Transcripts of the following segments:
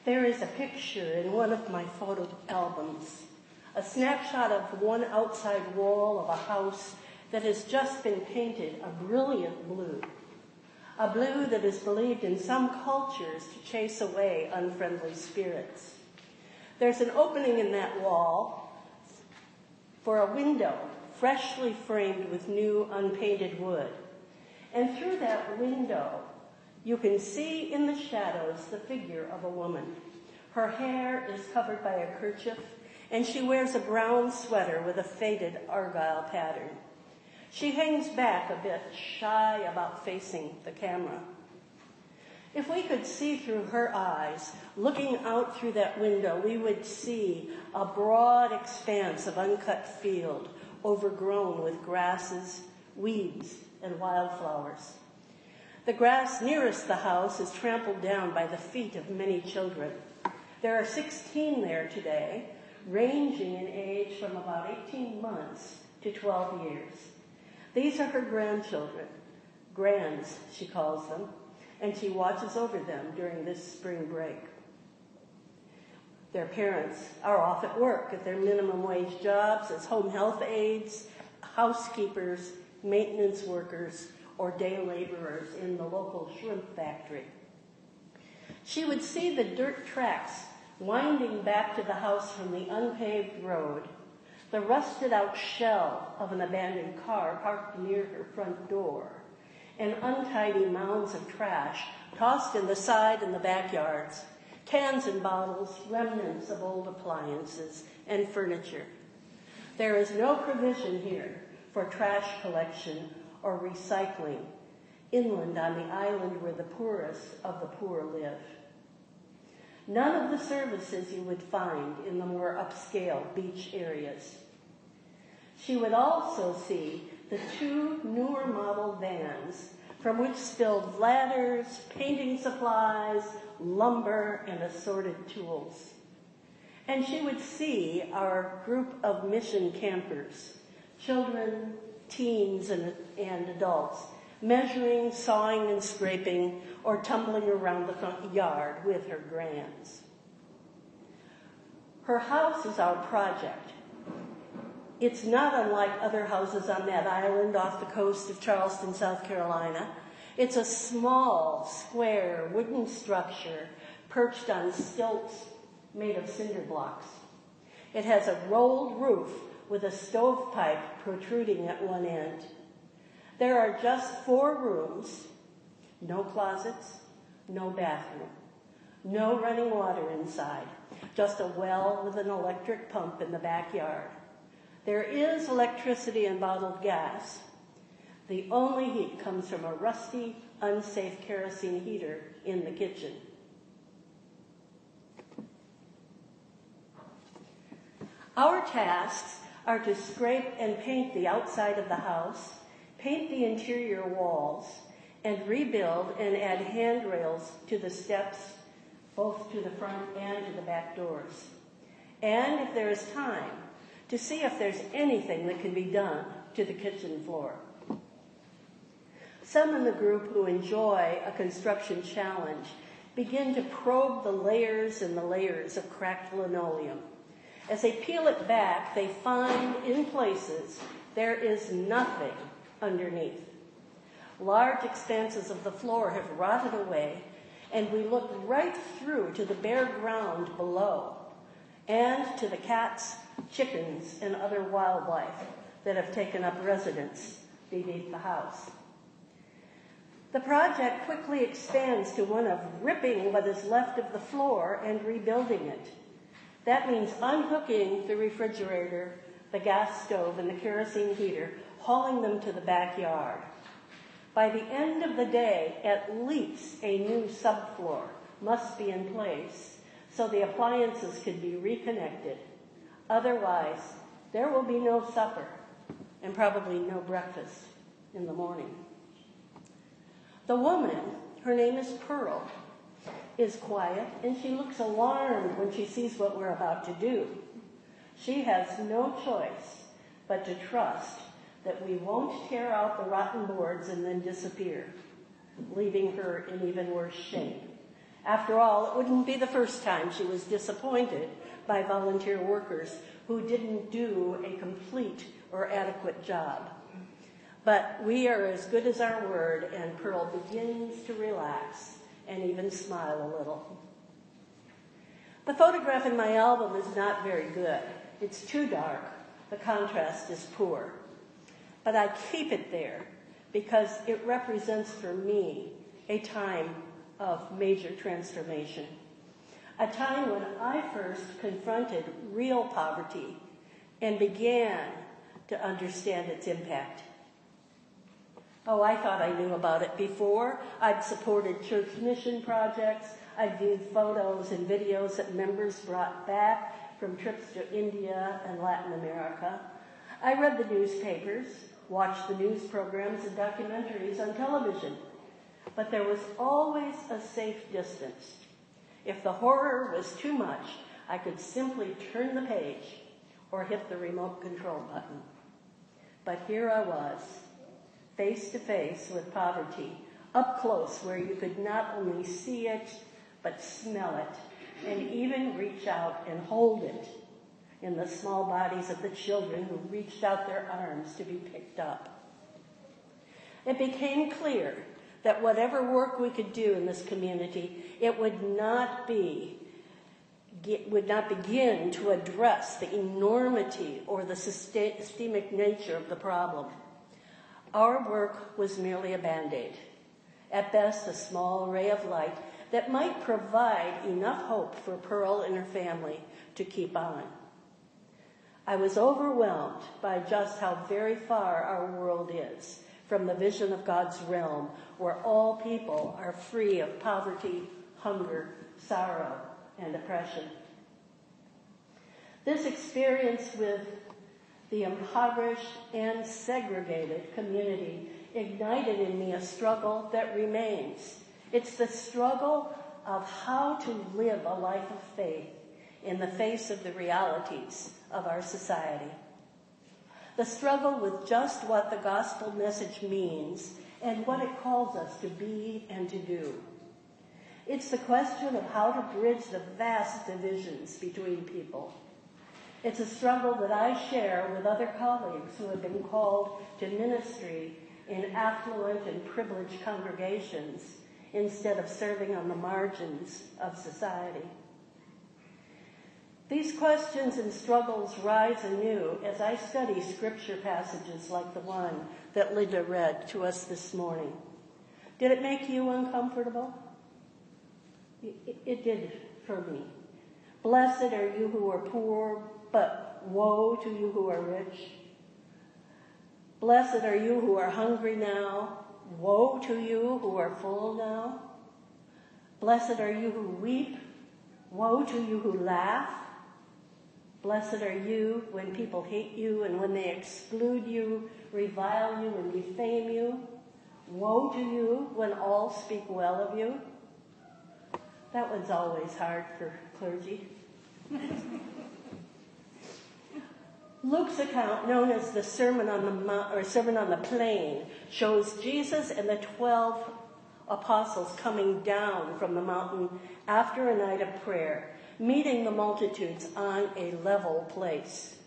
There is a picture in one of my photo albums, a snapshot of one outside wall of a house that has just been painted a brilliant blue, a blue that is believed in some cultures to chase away unfriendly spirits. There's an opening in that wall for a window, freshly framed with new unpainted wood. And through that window, you can see in the shadows the figure of a woman. Her hair is covered by a kerchief, and she wears a brown sweater with a faded argyle pattern. She hangs back a bit, shy about facing the camera. If we could see through her eyes, looking out through that window, we would see a broad expanse of uncut field, overgrown with grasses, weeds, and wildflowers. The grass nearest the house is trampled down by the feet of many children. There are 16 there today, ranging in age from about 18 months to 12 years. These are her grandchildren, grands, she calls them, and she watches over them during this spring break. Their parents are off at work at their minimum wage jobs as home health aides, housekeepers, maintenance workers, or day laborers in the local shrimp factory. She would see the dirt tracks winding back to the house from the unpaved road, the rusted out shell of an abandoned car parked near her front door, and untidy mounds of trash tossed in the side and the backyards, cans and bottles, remnants of old appliances and furniture. There is no provision here for trash collection or recycling inland on the island where the poorest of the poor live. None of the services you would find in the more upscale beach areas. She would also see the 2 newer model vans from which spilled ladders, painting supplies, lumber, and assorted tools. And she would see our group of mission campers, children, teens, and adults, measuring, sawing, and scraping, or tumbling around the front yard with her grands. Her house is our project. It's not unlike other houses on that island off the coast of Charleston, South Carolina. It's a small, square, wooden structure perched on stilts made of cinder blocks. It has a rolled roof with a stovepipe protruding at one end. There are just 4 rooms, no closets, no bathroom, no running water inside, just a well with an electric pump in the backyard. There is electricity and bottled gas. The only heat comes from a rusty, unsafe kerosene heater in the kitchen. Our tasks are to scrape and paint the outside of the house, paint the interior walls, and rebuild and add handrails to the steps, both to the front and to the back doors. And if there is time, to see if there's anything that can be done to the kitchen floor. Some in the group who enjoy a construction challenge begin to probe the layers and the layers of cracked linoleum. As they peel it back, they find in places there is nothing underneath. Large expanses of the floor have rotted away, and we look right through to the bare ground below and to the cats, chickens, and other wildlife that have taken up residence beneath the house. The project quickly expands to one of ripping what is left of the floor and rebuilding it. That means unhooking the refrigerator, the gas stove, and the kerosene heater, hauling them to the backyard. By the end of the day, at least a new subfloor must be in place so the appliances can be reconnected. Otherwise, there will be no supper and probably no breakfast in the morning. The woman, her name is Pearl, is quiet, and she looks alarmed when she sees what we're about to do. She has no choice but to trust that we won't tear out the rotten boards and then disappear, leaving her in even worse shape, After all, it wouldn't be the first time she was disappointed by volunteer workers who didn't do a complete or adequate job. But we are as good as our word, and Pearl begins to relax and even smile a little. The photograph in my album is not very good. It's too dark. The contrast is poor. But I keep it there because it represents for me a time of major transformation. A time when I first confronted real poverty and began to understand its impact. Oh, I thought I knew about it before. I'd supported church mission projects. I'd viewed photos and videos that members brought back from trips to India and Latin America. I read the newspapers, watched the news programs and documentaries on television. But there was always a safe distance. If the horror was too much, I could simply turn the page or hit the remote control button. But here I was, face to face with poverty, up close where you could not only see it, but smell it, and even reach out and hold it in the small bodies of the children who reached out their arms to be picked up. It became clear that whatever work we could do in this community, it would not begin to address the enormity or the systemic nature of the problem. Our work was merely a Band-Aid, at best a small ray of light that might provide enough hope for Pearl and her family to keep on. I was overwhelmed by just how very far our world is from the vision of God's realm, where all people are free of poverty, hunger, sorrow, and oppression. This experience with the impoverished and segregated community ignited in me a struggle that remains. It's the struggle of how to live a life of faith in the face of the realities of our society. The struggle with just what the gospel message means and what it calls us to be and to do. It's the question of how to bridge the vast divisions between people. It's a struggle that I share with other colleagues who have been called to ministry in affluent and privileged congregations instead of serving on the margins of society. These questions and struggles rise anew as I study scripture passages like the one that Linda read to us this morning. Did it make you uncomfortable? It did for me. Blessed are you who are poor, but woe to you who are rich. Blessed are you who are hungry now, woe to you who are full now. Blessed are you who weep, woe to you who laugh. Blessed are you when people hate you and when they exclude you, revile you, and defame you. Woe to you when all speak well of you. That one's always hard for clergy. Luke's account, known as the Sermon on the Mount, or Sermon on the Plain, shows Jesus and the 12 apostles coming down from the mountain after a night of prayer, meeting the multitudes on a level place.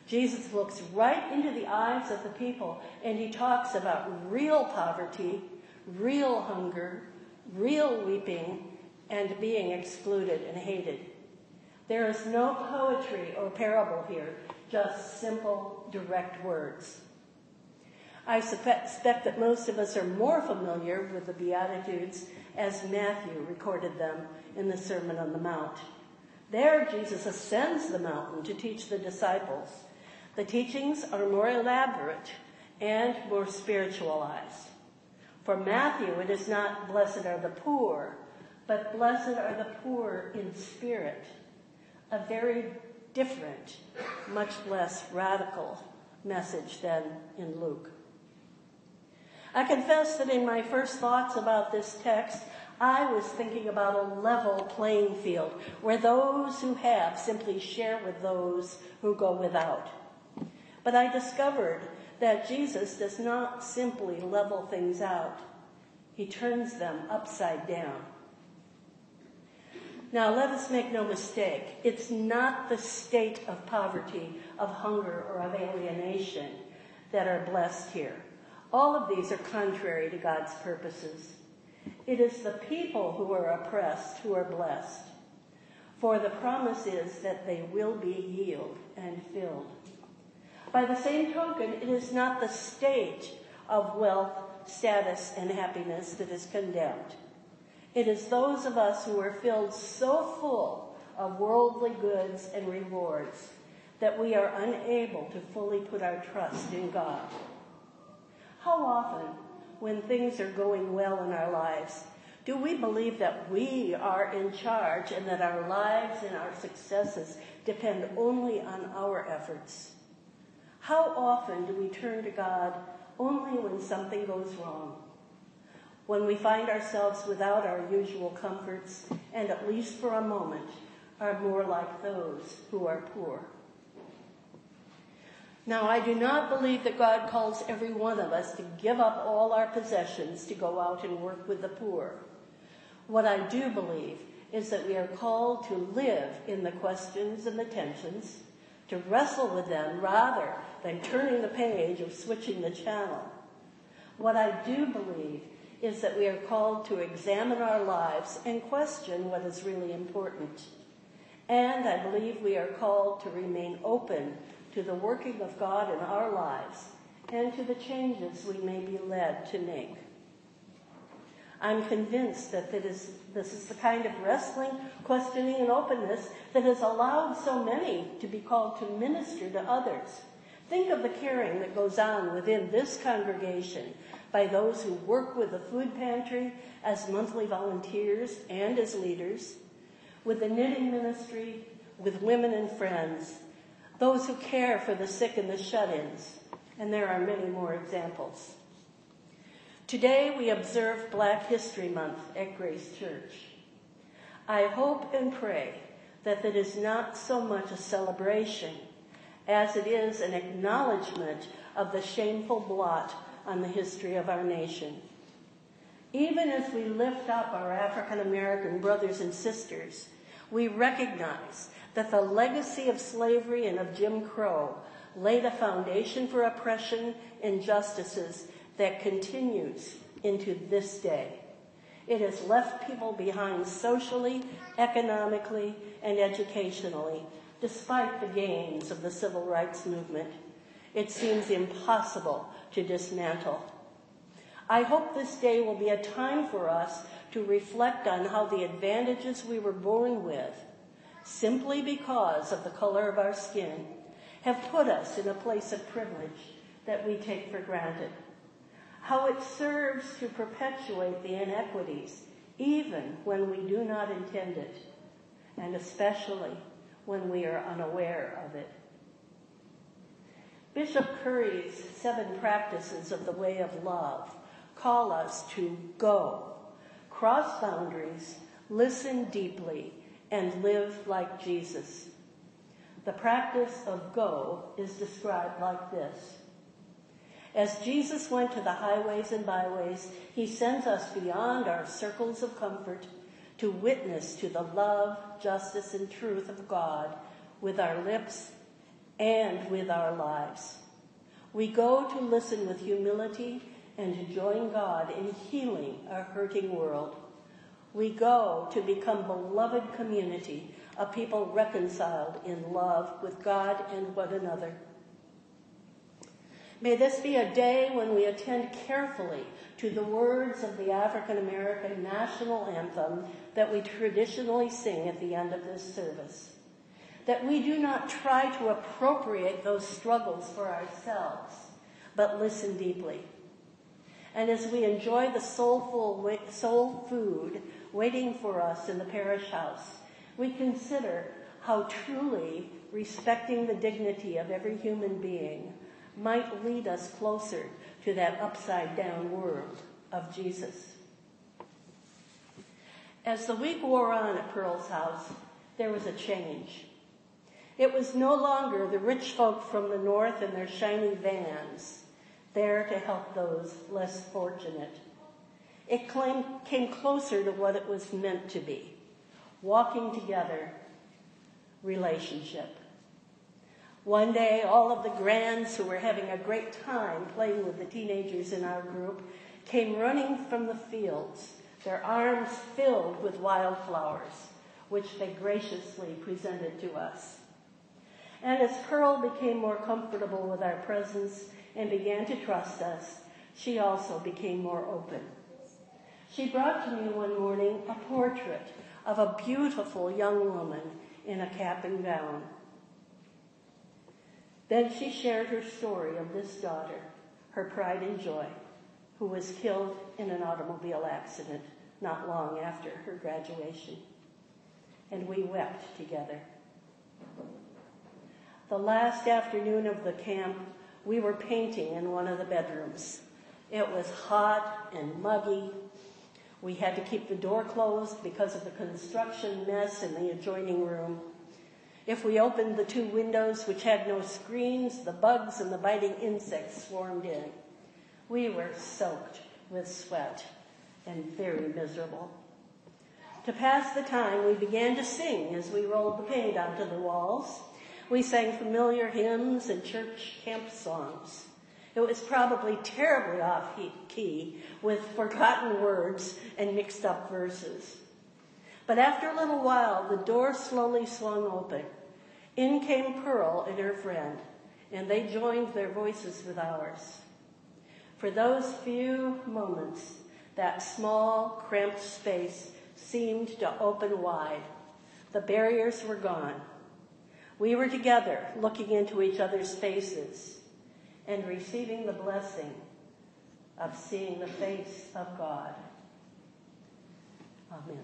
Jesus looks right into the eyes of the people, and he talks about real poverty, real hunger, real weeping, and being excluded and hated. There is no poetry or parable here, just simple, direct words. I suspect that most of us are more familiar with the Beatitudes as Matthew recorded them in the Sermon on the Mount. There, Jesus ascends the mountain to teach the disciples. The teachings are more elaborate and more spiritualized. For Matthew, it is not blessed are the poor, but blessed are the poor in spirit. A very different, much less radical message than in Luke. I confess that in my first thoughts about this text, I was thinking about a level playing field where those who have simply share with those who go without. But I discovered that Jesus does not simply level things out. He turns them upside down. Now, let us make no mistake. It's not the state of poverty, of hunger, or of alienation that are blessed here. All of these are contrary to God's purposes. It is the people who are oppressed who are blessed. For the promise is that they will be healed and filled. By the same token, it is not the state of wealth, status, and happiness that is condemned. It is those of us who are filled so full of worldly goods and rewards that we are unable to fully put our trust in God. How often, when things are going well in our lives, do we believe that we are in charge and that our lives and our successes depend only on our efforts? How often do we turn to God only when something goes wrong? When we find ourselves without our usual comforts and, at least for a moment, are more like those who are poor. Now, I do not believe that God calls every one of us to give up all our possessions to go out and work with the poor. What I do believe is that we are called to live in the questions and the tensions, to wrestle with them rather than turning the page or switching the channel. What I do believe is that we are called to examine our lives and question what is really important. And I believe we are called to remain open to the working of God in our lives and to the changes we may be led to make. I'm convinced that this is the kind of wrestling, questioning, and openness that has allowed so many to be called to minister to others. Think of the caring that goes on within this congregation by those who work with the food pantry as monthly volunteers and as leaders, with the knitting ministry, with women and friends, those who care for the sick and the shut-ins, and there are many more examples. Today we observe Black History Month at Grace Church. I hope and pray that it is not so much a celebration as it is an acknowledgement of the shameful blot on the history of our nation. Even as we lift up our African American brothers and sisters, we recognize that the legacy of slavery and of Jim Crow laid a foundation for oppression and injustices that continues into this day. It has left people behind socially, economically, and educationally, despite the gains of the civil rights movement. It seems impossible to dismantle. I hope this day will be a time for us to reflect on how the advantages we were born with, simply because of the color of our skin, have put us in a place of privilege that we take for granted. How it serves to perpetuate the inequities, even when we do not intend it, and especially when we are unaware of it. Bishop Curry's 7 practices of the way of love call us to go, cross boundaries, listen deeply, and live like Jesus. The practice of go is described like this. As Jesus went to the highways and byways, he sends us beyond our circles of comfort to witness to the love, justice, and truth of God with our lips and with our lives. We go to listen with humility and to join God in healing a hurting world. We go to become beloved community, a people reconciled in love with God and one another. May this be a day when we attend carefully to the words of the African American national anthem that we traditionally sing at the end of this service. That we do not try to appropriate those struggles for ourselves, but listen deeply. And as we enjoy the soul food waiting for us in the parish house, we consider how truly respecting the dignity of every human being might lead us closer to that upside-down world of Jesus. As the week wore on at Pearl's house, there was a change. It was no longer the rich folk from the north in their shiny vans, there to help those less fortunate. It came closer to what it was meant to be, walking together, relationship. One day, all of the grands who were having a great time playing with the teenagers in our group came running from the fields, their arms filled with wildflowers, which they graciously presented to us. And as Pearl became more comfortable with our presence and began to trust us, she also became more open. She brought to me one morning a portrait of a beautiful young woman in a cap and gown. Then she shared her story of this daughter, her pride and joy, who was killed in an automobile accident not long after her graduation. And we wept together. The last afternoon of the camp, we were painting in one of the bedrooms. It was hot and muggy. We had to keep the door closed because of the construction mess in the adjoining room. If we opened the two windows, which had no screens, the bugs and the biting insects swarmed in. We were soaked with sweat and very miserable. To pass the time, we began to sing as we rolled the paint onto the walls. We sang familiar hymns and church camp songs. It was probably terribly off-key with forgotten words and mixed up verses. But after a little while, the door slowly swung open. In came Pearl and her friend, and they joined their voices with ours. For those few moments, that small, cramped space seemed to open wide. The barriers were gone. We were together, looking into each other's faces and receiving the blessing of seeing the face of God. Amen.